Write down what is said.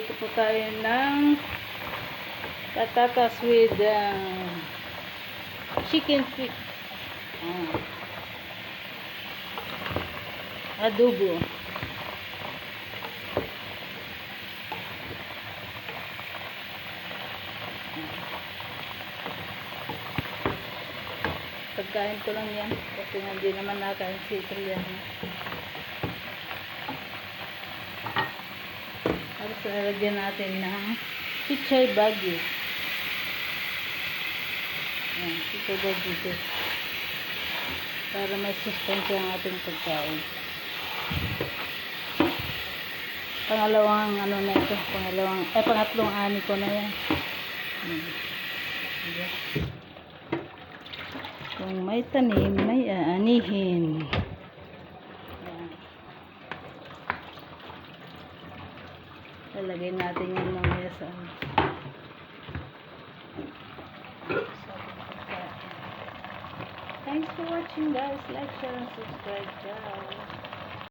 Magluto po tayo ng patatas with chicken feet. Adobo. Pagkain ko lang yan kasi hindi naman nakain si Italiano. Tapos lalagyan natin ng pichay bagyo. Pichay bagyo para may sustansya ang ating pagkain. Pangalawang ano na ito, pangatlong ani ko na yan. Kung may tanim, may aanihin. Lalagay natin yung mamaya sa Thanks for watching guys. Like, share, and subscribe guys.